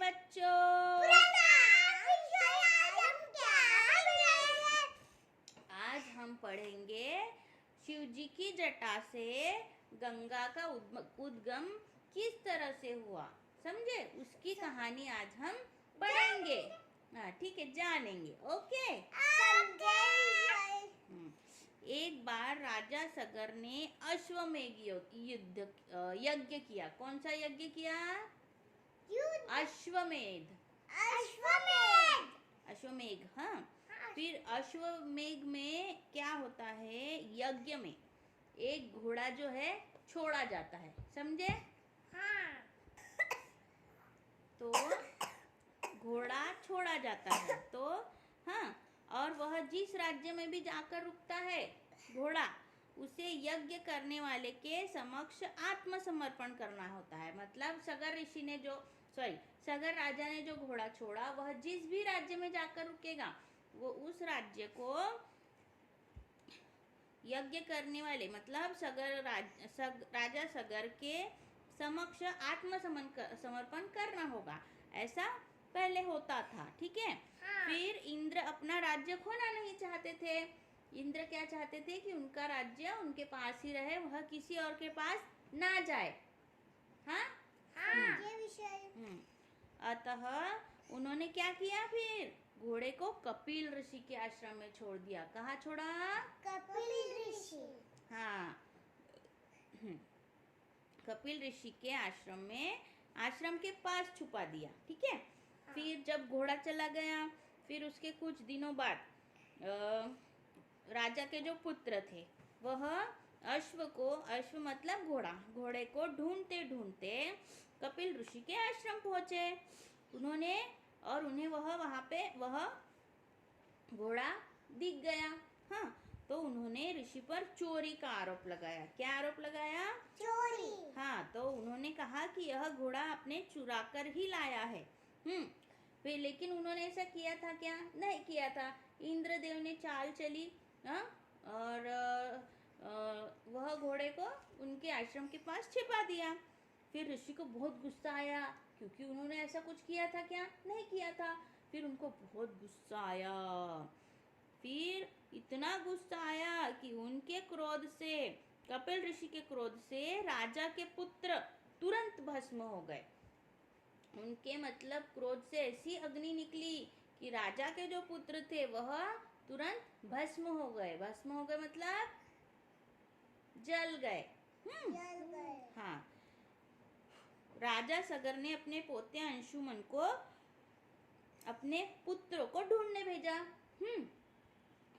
बच्चों, आज हम पढ़ेंगे शिव जी की जटा से गंगा का उद्गम किस तरह से हुआ, समझे? उसकी कहानी आज हम पढ़ेंगे। हाँ ठीक है, जानेंगे। ओके। एक बार राजा सगर ने अश्वमेध युद्ध यज्ञ किया। कौन सा यज्ञ किया? अश्वमेध। अश्वमेध। हाँ। फिर अश्वमेध में क्या होता है? यज्ञ में एक घोड़ा जो है छोड़ा जाता है, समझे? हाँ। तो घोड़ा छोड़ा जाता है तो हाँ, और वह जिस राज्य में भी जाकर रुकता है घोड़ा, उसे यज्ञ करने वाले के समक्ष आत्मसमर्पण करना होता है। मतलब सगर राजा ने जो घोड़ा छोड़ा, वह जिस भी राज्य में जाकर रुकेगा, वो उस राज्य को यज्ञ करने वाले, मतलब राजा सगर के समक्ष आत्मसमर्पण करना होगा। ऐसा पहले होता था, ठीक है। हाँ। फिर इंद्र अपना राज्य खोना नहीं चाहते थे। इंद्र क्या चाहते थे कि उनका राज्य उनके पास ही रहे, वह किसी और के पास ना जाए। हाँ, ये विषय। अतः उन्होंने क्या किया? फिर घोड़े को कपिल ऋषि के आश्रम में छोड़ दिया। कहाँ छोड़ा? कपिल ऋषि। हाँ, कपिल ऋषि के आश्रम में, आश्रम के पास छुपा दिया, ठीक है। फिर जब घोड़ा चला गया, फिर उसके कुछ दिनों बाद राजा के जो पुत्र थे, वह अश्व मतलब घोड़े को ढूंढते ढूंढते कपिल ऋषि के आश्रम पहुंचे। उन्हें वह घोड़ा दिख गया। हाँ, तो उन्होंने ऋषि पर चोरी का आरोप लगाया। क्या आरोप लगाया? चोरी। हाँ, तो उन्होंने कहा कि यह घोड़ा आपने चुरा कर ही लाया है। फिर लेकिन उन्होंने ऐसा किया था क्या? नहीं किया था। इंद्रदेव ने चाल चली, हाँ, और वह घोड़े को उनके आश्रम के पास छिपा दिया। फिर ऋषि को बहुत गुस्सा आया, क्योंकि उन्होंने ऐसा कुछ किया था क्या? नहीं किया था। फिर उनको बहुत गुस्सा आया। फिर इतना गुस्सा आया कि उनके क्रोध से, कपिल ऋषि के क्रोध से राजा के पुत्र तुरंत भस्म हो गए। उनके मतलब क्रोध से ऐसी अग्नि निकली कि राजा के जो पुत्र थे वह तुरंत भस्म हो गए। भस्म हो गए मतलब जल गए। हाँ, राजा सगर ने अपने पोते अंशुमन को अपने पुत्रों को ढूंढने भेजा।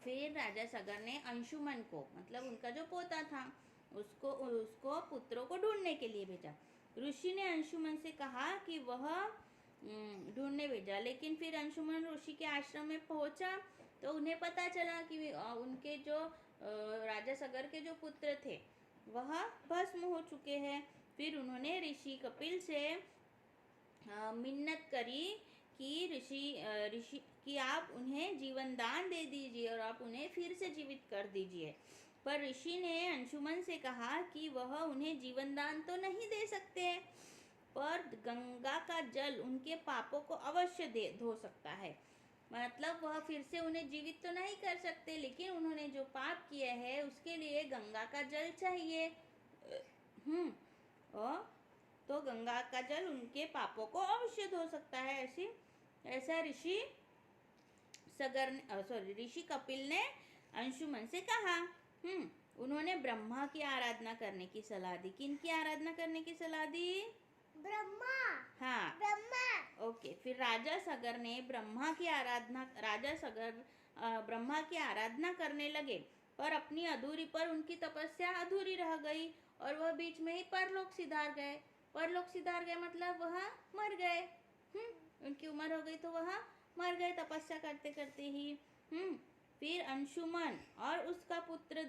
फिर राजा सगर ने अंशुमन को, मतलब उनका जो पोता था, उसको पुत्रों को ढूंढने के लिए भेजा। ऋषि ने अंशुमन से कहा कि वह ढूंढने भेजा, लेकिन फिर अंशुमन ऋषि के आश्रम में पहुंचा तो उन्हें पता चला कि उनके जो राजा सगर के जो पुत्र थे वह भस्म हो चुके हैं। फिर उन्होंने ऋषि कपिल से मिन्नत करी कि ऋषि कि आप उन्हें जीवन दान दे दीजिए और आप उन्हें फिर से जीवित कर दीजिए। पर ऋषि ने अंशुमन से कहा कि वह उन्हें जीवन दान तो नहीं दे सकते, पर गंगा का जल उनके पापों को अवश्य धो सकता है। मतलब वह फिर से उन्हें जीवित तो नहीं कर सकते, लेकिन उन्होंने जो पाप किए हैं उसके लिए गंगा का जल चाहिए। तो गंगा का जल उनके पापों को अवश्य धो सकता है। ऐसा ऋषि कपिल ने अंशुमन से कहा। उन्होंने ब्रह्मा की आराधना करने की सलाह दी। किन की आराधना करने की सलाह दी? ब्रह्मा। हाँ, ब्रह्मा। ओके। फिर राजा सगर ब्रह्मा की आराधना करने लगे, पर उनकी तपस्या अधूरी रह गई और वह बीच में ही परलोक सिधार गए। मतलब वह मर गए। उनकी उम्र हो गई तो वह मर गए तपस्या करते करते ही। फिर अंशुमन और उसका पुत्र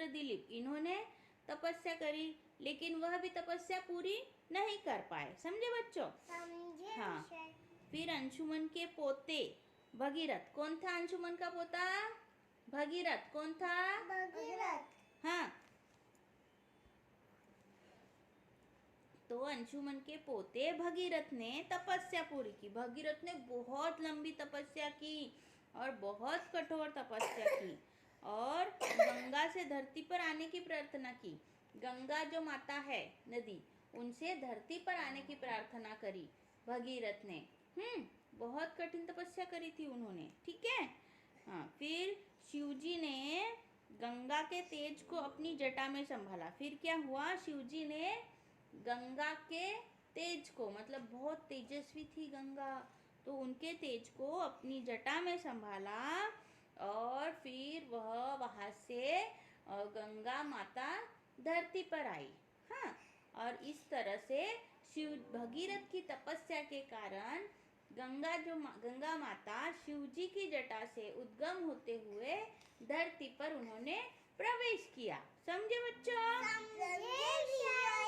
दिलीप इन्होंने तपस्या करी, लेकिन वह भी तपस्या पूरी नहीं कर पाए। समझे बच्चों? समझे। हाँ। फिर अंशुमन के पोते भगीरथ, कौन था अंशुमन का पोता? भगीरथ। कौन था? भगीरथ। हाँ, तो अंशुमन के पोते भगीरथ ने तपस्या पूरी की। भगीरथ ने बहुत लंबी तपस्या की और बहुत कठोर तपस्या की और गंगा से धरती पर आने की प्रार्थना की। गंगा जो माता है नदी, उनसे धरती पर आने की प्रार्थना करी भगीरथ ने। बहुत कठिन तपस्या करी थी उन्होंने, ठीक है। हाँ, फिर शिवजी ने गंगा के तेज को अपनी जटा में संभाला। फिर क्या हुआ, शिवजी ने गंगा के तेज को, मतलब बहुत तेजस्वी थी गंगा, तो उनके तेज को अपनी जटा में संभाला और फिर वह वहां से गंगा माता धरती पर आई। हाँ, और इस तरह से शिव भगीरथ की तपस्या के कारण गंगा माता शिवजी की जटा से उद्गम होते हुए धरती पर उन्होंने प्रवेश किया। समझे बच्चों? समझे।